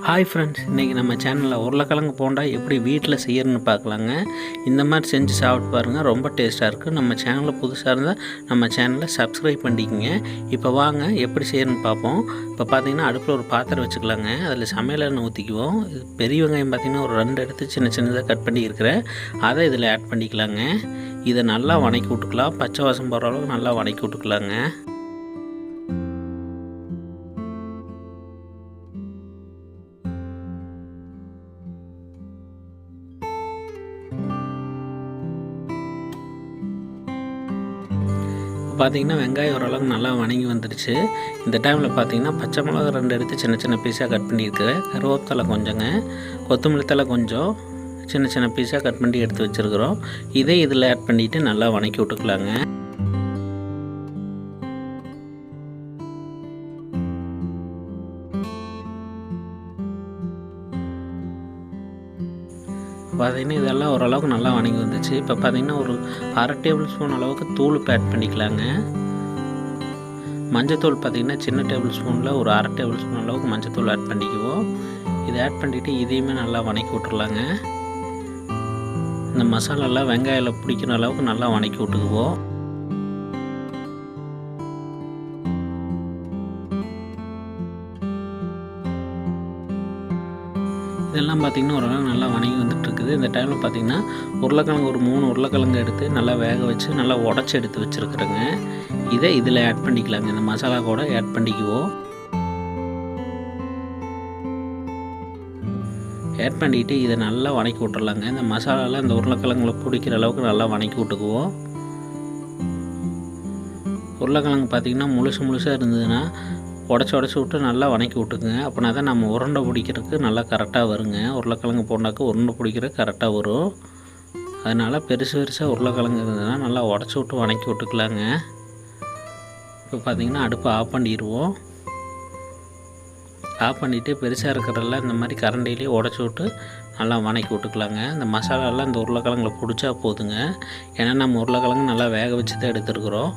Hi friends, இன்றைக்கி நம்ம சேனலில் உருளைக்கிழங்கு போண்டா எப்படி வீட்டில் செய்யணும்னு பார்க்கலாங்க. இந்த மாதிரி செஞ்சு சாப்பிட்டு பாருங்கள், ரொம்ப டேஸ்ட்டாக இருக்குது. நம்ம சேனலில் புதுசாக இருந்தால் நம்ம சேனலை சப்ஸ்கிரைப் பண்ணிக்கோங்க. இப்போ வாங்க எப்படி செய்யணும்னு பார்ப்போம். இப்போ பார்த்திங்கன்னா அடுப்பில் ஒரு பாத்திரம் வச்சுக்கலாங்க. அதில் சமையல் எண்ணெய் ஊற்றிக்குவோம். பெரிய வெங்காயம் பார்த்திங்கன்னா ஒரு 2 எடுத்து சின்ன சின்னதாக கட் பண்ணி இருக்கிறேன், அதை இதில் ஆட் பண்ணிக்கலாங்க. இதை நல்லா வதக்கி விட்டுக்கலாம். பச்சை வாசம் போகிற அளவுக்கு நல்லா வதக்கி விட்டுக்கலாங்க. பார்த்திங்கன்னா வெங்காயம் ஓரளவுக்கு நல்லா வதங்கி வந்துடுச்சு. இந்த டைமில் பார்த்திங்கன்னா பச்சை மிளகா 2 எடுத்து சின்ன சின்ன பீஸாக கட் பண்ணியிருக்கிறேன். கருவேப்பிலை கொஞ்சங்க, கொத்தமல்லி தழை கொஞ்சம் சின்ன சின்ன பீஸாக கட் பண்ணி எடுத்து வச்சுருக்குறோம். இதை இதில் ஆட் பண்ணிவிட்டு நல்லா வதக்கி விட்டுக்கலாங்க. பார்த்திங்கன்னா இதெல்லாம் ஓரளவுக்கு நல்லா வதங்கி வந்துச்சு. இப்போ பார்த்திங்கன்னா ஒரு 1/2 டேபிள் ஸ்பூன் அளவுக்கு தூள் ஆட் பண்ணிக்கலாங்க. மஞ்சத்தூள் பார்த்திங்கன்னா சின்ன டேபிள் ஸ்பூனில் ஒரு 1/2 டேபிள் ஸ்பூன் அளவுக்கு மஞ்சத்தூள் ஆட் பண்ணிக்குவோம். இதை ஆட் பண்ணிவிட்டு இதையுமே நல்லா வதக்கி விட்டுறலாங்க. இந்த மசாலாலாம் வெங்காயம் பிடிக்கிற அளவுக்கு நல்லா வதக்கி விட்டுக்குவோம். இதெல்லாம் பார்த்திங்கன்னா ஓரளவு நல்லா வதங்கி வந்துட்டுருக்குது. இந்த டைமில் பார்த்திங்கன்னா உருளைக்கிழங்கு ஒரு 3 உருளைக்கிழங்கு எடுத்து நல்லா வேக வச்சு நல்லா உடச்சி எடுத்து வச்சுருக்குறேங்க. இதை இதில் ஆட் பண்ணிக்கலாங்க. இந்த மசாலா கூட ஆட் பண்ணிக்குவோம். ஆட் பண்ணிவிட்டு இதை நல்லா வதக்கி விட்டுறலாங்க. இந்த மசாலாலாம் இந்த உருளைக்கிழங்குல பிடிக்கிற அளவுக்கு நல்லா வதக்கி விட்டுக்குவோம். உருளைக்கிழங்கு பார்த்திங்கன்னா முழுசாக இருந்ததுன்னா உடச்சி விட்டு நல்லா வதக்கி விட்டுக்குங்க. அப்படின்னா தான் நம்ம உருண்டை பிடிக்கிறதுக்கு நல்லா கரெக்டாக வருங்க. உருளைக்கிழங்கு போண்டாக்கு உருண்டை பிடிக்கிறதுக்கு கரெக்டாக வரும். அதனால் பெருசாக உருளைக்கிழங்கு இருந்ததுன்னா நல்லா உடச்சி விட்டு வதக்கி விட்டுக்கலாங்க. இப்போ பார்த்திங்கன்னா அடுப்பை ஆஃப் பண்ணிடுவோம். ஆஃப் பண்ணிவிட்டு பெருசாக இருக்கிறதெல்லாம் இந்த மாதிரி கரண்டிலேயே உடச்சி விட்டு நல்லா வதக்கி விட்டுக்கலாங்க. இந்த மசாலாலாம் இந்த உருளைக்கிழங்குல பிடிச்சா போதுங்க. ஏன்னா நம்ம உருளைக்கிழங்கு நல்லா வேக வச்சு தான் எடுத்துருக்குறோம்.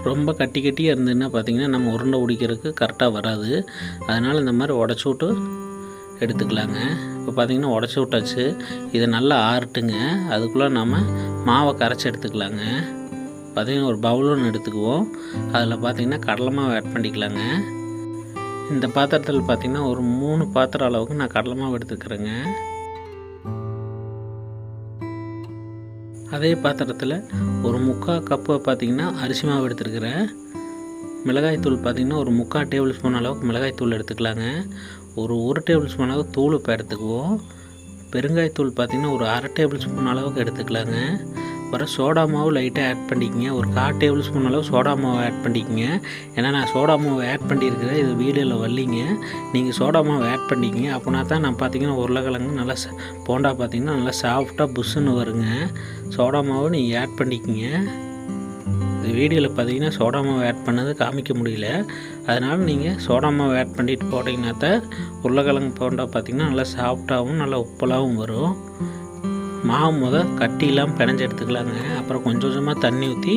ரொம்ப கட்டியாக இருந்ததுன்னா பார்த்திங்கன்னா நம்ம உருண்டை பிடிக்கிறதுக்கு கரெக்டாக வராது. அதனால் இந்த மாதிரி உடச்சி விட்டு எடுத்துக்கலாங்க. இப்போ பார்த்திங்கன்னா உடச்சி விட்டாச்சு. இதை நல்லா ஆறட்டுங்க. அதுக்குள்ளே நம்ம மாவை கரைச்சி எடுத்துக்கலாங்க. பார்த்திங்கன்னா ஒரு பவுல் ஒன்று எடுத்துக்குவோம். அதில் பார்த்திங்கன்னா கடலை மாவு ஆட் பண்ணிக்கலாங்க. இந்த பாத்திரத்தில் பார்த்திங்கன்னா ஒரு 3 பாத்திரம் அளவுக்கு நான் கடலை மாவு எடுத்துக்கிறேங்க. அதே பாத்திரத்தில் ஒரு 3/4 கப்பு பார்த்திங்கன்னா அரிசி மாவு எடுத்துருக்கிறேன். மிளகாய்த்தூள் பார்த்திங்கன்னா ஒரு 3/4 டேபிள் ஸ்பூன் அளவுக்கு மிளகாய்த்தூள் எடுத்துக்கலாங்க. ஒரு 1 டேபிள் ஸ்பூன் அளவுக்கு தூள் இப்போ எடுத்துக்குவோம். பெருங்காயத்தூள் பார்த்திங்கன்னா ஒரு 1/2 டேபிள் ஸ்பூன் அளவுக்கு எடுத்துக்கலாங்க. அப்புறம் சோடா மாவு லைட்டாக ஆட் பண்ணிக்கங்க. ஒரு 1/4 டேபிள் ஸ்பூன் அளவு சோடா மாவு ஆட் பண்ணிக்கங்க. ஏன்னா நான் சோடா மாவு ஆட் பண்ணியிருக்கிறேன், இது வீடியோவில் வரலிங்க. நீங்கள் சோடா மாவு ஆட் பண்ணிக்கங்க. அப்படின்னா தான் நான் பார்த்திங்கன்னா உருளைக்கிழங்கு நல்லா போண்டா பார்த்திங்கன்னா நல்லா சாஃப்டாக புஷ்ஷுன்னு வருங்க. சோடா மாவு நீங்கள் ஆட் பண்ணிக்கங்க. இந்த வீடியோவில் பார்த்திங்கன்னா சோடா மாவு ஆட் பண்ணது காமிக்க முடியல. அதனால் நீங்கள் சோடா மாவு ஆட் பண்ணிவிட்டு போட்டிங்கன்னா தான் உருளைக்கிழங்கு போண்டா பார்த்திங்கன்னா நல்லா சாஃப்டாகவும் நல்லா உப்பலாகவும் வரும். மாவு கட்டி இல்லாமல் பிணைஞ்சு எடுத்துக்கலாங்க. அப்புறம் கொஞ்சமாக தண்ணி ஊற்றி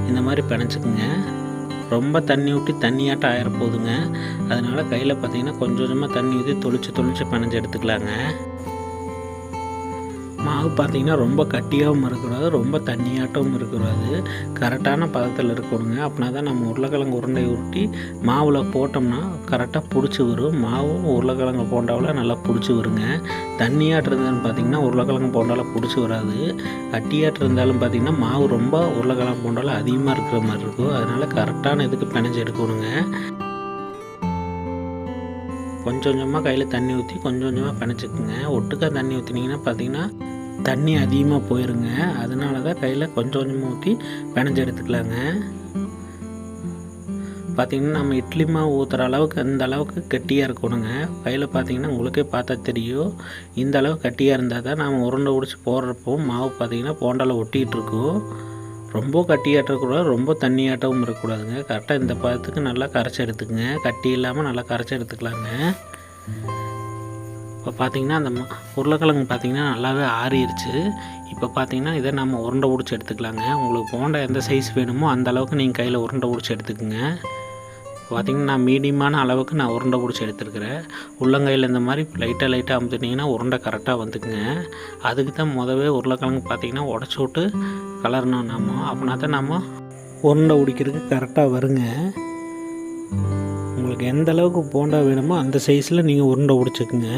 இந்த மாதிரி பிணைச்சிக்குங்க. ரொம்ப தண்ணி ஊற்றி தண்ணியாட்டம் ஆயிர போகுதுங்க. அதனால் கையில் பார்த்திங்கன்னா கொஞ்சமாக தண்ணி ஊற்றி தொளிச்சு பிணைஞ்சு எடுத்துக்கலாங்க. மாவு பார்த்திங்கன்னா ரொம்ப கட்டியாகவும் இருக்கக்கூடாது, ரொம்ப தண்ணியாட்டவும் இருக்கக்கூடாது. கரெக்டான பதத்தில் இருக்கணுங்க. அப்படின்னா தான் நம்ம உருளைக்கிழங்கு உருண்டை உருட்டி மாவில் போட்டோம்னா கரெக்டாக பிடிச்சி வரும். மாவும் உருளைக்கிழங்கு போண்டாவில் நல்லா பிடிச்சி வருங்க. தண்ணியாட்டு இருந்ததுன்னு பார்த்திங்கன்னா உருளைக்கிழங்கு போண்டாவில் பிடிச்சி வராது. கட்டியாட்டு இருந்தாலும் பார்த்திங்கன்னா மாவு ரொம்ப உருளைக்கிழங்கு போண்டாவில் அதிகமாக இருக்கிற மாதிரி இருக்கும். அதனால் கரெக்டான இதுக்கு பிணைஞ்சு எடுக்கணுங்க. கொஞ்சமாக கையில் தண்ணி ஊற்றி கொஞ்சமாக பிணைச்சிக்குங்க. ஒட்டுக்காக தண்ணி ஊற்றினீங்கன்னா பார்த்திங்கன்னா தண்ணி அதிகமாக போயிருங்க. அதனால தான் கையில் கொஞ்சமாக ஊற்றி பிணைஞ்சு எடுத்துக்கலாங்க. பார்த்திங்கன்னா நம்ம இட்லி மாவு ஊற்றுற அளவுக்கு அந்த அளவுக்கு கட்டியாக இருக்கணுங்க. கையில் பார்த்திங்கன்னா உங்களுக்கே பார்த்தா தெரியும். இந்த அளவுக்கு கட்டியாக இருந்தால் தான் நம்ம உருண்டை பிடிச்சி போடுறப்போ மாவு பார்த்திங்கன்னா போண்டாவில் ஒட்டிகிட்டு இருக்கும். ரொம்ப கட்டியாட்டக்கூடாது, ரொம்ப தண்ணியாட்டவும் இருக்கக்கூடாதுங்க. கரெக்டாக இந்த பதத்துக்கு நல்லா கரைச்சி எடுத்துக்கங்க. கட்டி இல்லாமல் நல்லா கரைச்சி எடுத்துக்கலாங்க. இப்போ பார்த்திங்கன்னா அந்த உருளைக்கிழங்கு பார்த்திங்கன்னா நல்லாவே ஆறிடுச்சு. இப்போ பார்த்திங்கன்னா இதை நம்ம உருண்டை பிடிச்சி எடுத்துக்கலாங்க. உங்களுக்கு போண்டா எந்த சைஸ் வேணுமோ அந்த அளவுக்கு நீங்கள் கையில் உருண்டை பிடிச்சி எடுத்துக்கோங்க. பார்த்திங்கன்னா நான் மீடியமான அளவுக்கு நான் உருண்டை பிடிச்சி எடுத்துருக்கிறேன். உள்ளங்கையில் இந்த மாதிரி லைட்டாக அமுத்துட்டிங்கன்னா உருண்டை கரெக்டாக வந்துக்குங்க. அதுக்கு தான் முதவே உருளைக்கிழங்கு பார்த்திங்கன்னா உடச்சி விட்டு கலரணும் நம்ம. அப்படின்னா தான் நம்ம உருண்டை பிடிக்கிறதுக்கு கரெக்டாக வருங்க. உங்களுக்கு எந்த அளவுக்கு போண்டா வேணுமோ அந்த சைஸில் நீங்கள் உருண்டை பிடிச்சிக்குங்க.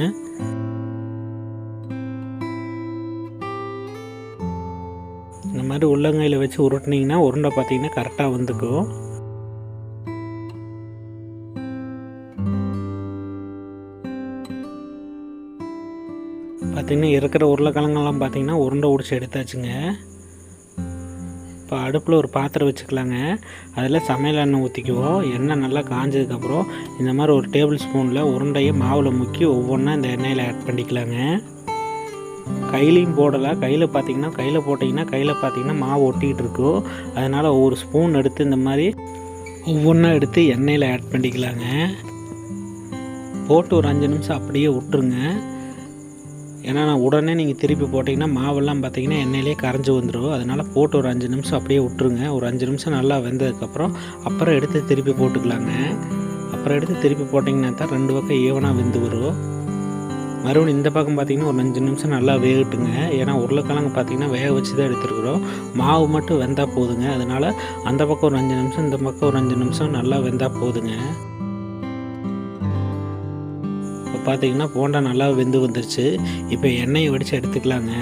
இந்த மாதிரி உள்ளங்கையில் வச்சு உருட்டினீங்கன்னா உருண்டை பார்த்திங்கன்னா கரெக்டாக வந்துக்கும். பார்த்திங்கன்னா இருக்கிற உருளைக்கிழங்கெல்லாம் பார்த்திங்கன்னா உருண்டை பிடிச்சி எடுத்தாச்சுங்க. இப்போ அடுப்பில் ஒரு பாத்திரம் வச்சுக்கலாங்க. அதில் சமையல் எண்ணெய் ஊற்றிக்குவோம். எண்ணெய் நல்லா காஞ்சதுக்கப்புறம் இந்த மாதிரி ஒரு டேபிள் ஸ்பூனில் உருண்டையை மாவில் முக்கி ஒவ்வொன்றா இந்த எண்ணெயில் ஆட் பண்ணிக்கலாங்க. கையிலையும் போடலாம். கையில் போட்டிங்கன்னா மாவு ஒட்டிக்கிட்டு இருக்கும். அதனால் ஒவ்வொரு ஸ்பூன் எடுத்து இந்த மாதிரி ஒவ்வொன்றா எடுத்து எண்ணெயில் ஆட் பண்ணிக்கலாங்க. போட்டு ஒரு 5 நிமிஷம் அப்படியே விட்டுருங்க. ஏன்னா உடனே நீங்கள் திருப்பி போட்டிங்கன்னா மாவெல்லாம் பார்த்திங்கன்னா எண்ணெயிலே கரைஞ்சி வந்துடும். அதனால் போட்டு ஒரு 5 நிமிஷம் அப்படியே விட்டுருங்க. ஒரு 5 நிமிஷம் நல்லா வெந்ததுக்கப்புறம் அப்புறம் எடுத்து திருப்பி போட்டுக்கலாங்க. அப்புறம் எடுத்து திருப்பி போட்டிங்கன்னா தான் 2 பக்கம் ஈவனாக வெந்து வரும். மறுபடியும் இந்த பக்கம் பார்த்திங்கன்னா ஒரு 5 நிமிஷம் நல்லா வேகட்டுங்க. ஏன்னா உருளைக்கிழங்கு பார்த்திங்கன்னா வேக வச்சு தான் எடுத்துருக்குறோம். மாவு மட்டும் வெந்தால் போதுங்க. அதனால் அந்த பக்கம் ஒரு 5 நிமிஷம் இந்த பக்கம் ஒரு 5 நிமிஷம் நல்லா வெந்தால் போதுங்க. இப்போ பார்த்திங்கன்னா போண்டா நல்லா வெந்து வந்துருச்சு. இப்போ எண்ணெயை வடித்து எடுத்துக்கலாங்க.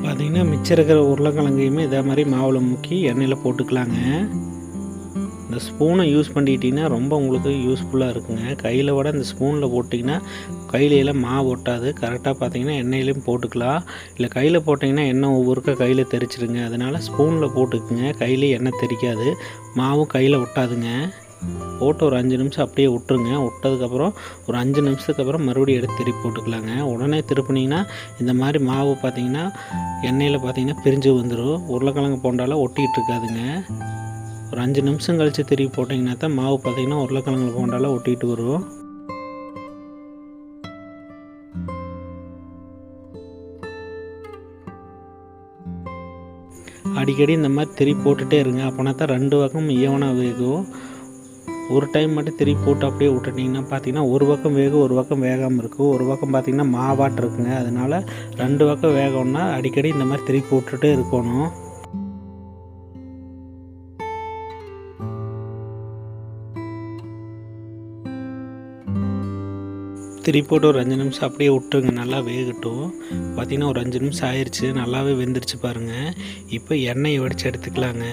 பார்த்திங்கன்னா மிச்சம் இருக்கிற உருளைக்கிழங்கையுமே இதே மாதிரி மாவில் முக்கி எண்ணெயில் போட்டுக்கலாங்க. இந்த ஸ்பூனை யூஸ் பண்ணிக்கிட்டிங்கன்னா ரொம்ப உங்களுக்கு யூஸ்ஃபுல்லாக இருக்குங்க. கையில் விட இந்த ஸ்பூனில் போட்டிங்கன்னா கையிலெல்லாம் மாவு ஒட்டாது. கரெக்டாக பார்த்திங்கன்னா எண்ணெயிலையும் போட்டுக்கலாம். இல்லை கையில் போட்டிங்கன்னா எண்ணெய் ஒவ்வொருக்கா கையில் தெரிச்சிடுங்க. அதனால் ஸ்பூனில் போட்டுக்குங்க. கையில் எண்ணெய் தெரிக்காது, மாவும் கையில் ஒட்டாதுங்க. போட்டு ஒரு 5 நிமிஷம் அப்படியே விட்டுருங்க. விட்டதுக்கப்புறம் ஒரு 5 நிமிஷத்துக்கு அப்புறம் மறுபடியும் எடுத்து திருப்பி போட்டுக்கலாங்க. உடனே திருப்பினீங்கன்னா இந்த மாதிரி மாவு பார்த்திங்கன்னா எண்ணெயில் பார்த்திங்கன்னா பிரிஞ்சு வந்துடும். உருளைக்கிழங்கு போண்டாலாம் ஒட்டிகிட்டு இருக்காதுங்க. ஒரு 5 நிமிஷம் கழித்து திருப்பி போட்டிங்கன்னா தான் மாவு பார்த்திங்கன்னா உருளைக்கிழங்கு போண்டாலாம் ஒட்டிகிட்டு வரும். அடிக்கடி இந்த மாதிரி திருப்பி போட்டுகிட்டே இருங்க. அப்போனா தான் 2 பக்கம் ஈவனாக வேகும். ஒரு டைம் மட்டும் திருப்பி போட்டு அப்படியே விட்டுட்டிங்கன்னா பார்த்திங்கன்னா ஒரு பக்கம் வேகும், ஒரு பக்கம் வேகாமல் இருக்கும். ஒரு பக்கம் பார்த்திங்கன்னா மாவாட்டு இருக்குங்க. அதனால் 2 பக்கம் வேகணும்னா அடிக்கடி இந்த மாதிரி திருப்பி போட்டுகிட்டே இருக்கணும். திருப்பி போட்டு ஒரு 5 நிமிஷம் அப்படியே விட்டுருங்க. நல்லா வேகட்டும். பார்த்திங்கன்னா ஒரு 5 நிமிஷம் ஆயிடுச்சு. நல்லாவே வெந்துருச்சு பாருங்கள். இப்போ எண்ணெயை வடித்து எடுத்துக்கலாங்க.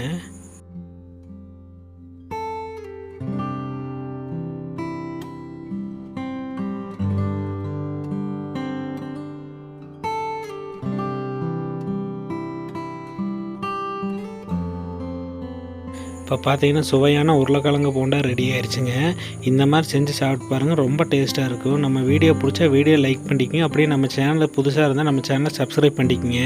இப்போ பார்த்தீங்கன்னா சுவையான உருளைக்கிழங்கு போண்டா ரெடி ஆயிடுச்சுங்க. இந்த மாதிரி செஞ்சு சாப்பிட்டு பாருங்கள். ரொம்ப டேஸ்ட்டாக இருக்கும். நம்ம வீடியோ பிடிச்சா வீடியோ லைக் பண்ணிக்கோங்க. அப்படியே நம்ம சேனலில் புதுசாக இருந்தால் நம்ம சேனலை சப்ஸ்கிரைப் பண்ணிக்கோங்க.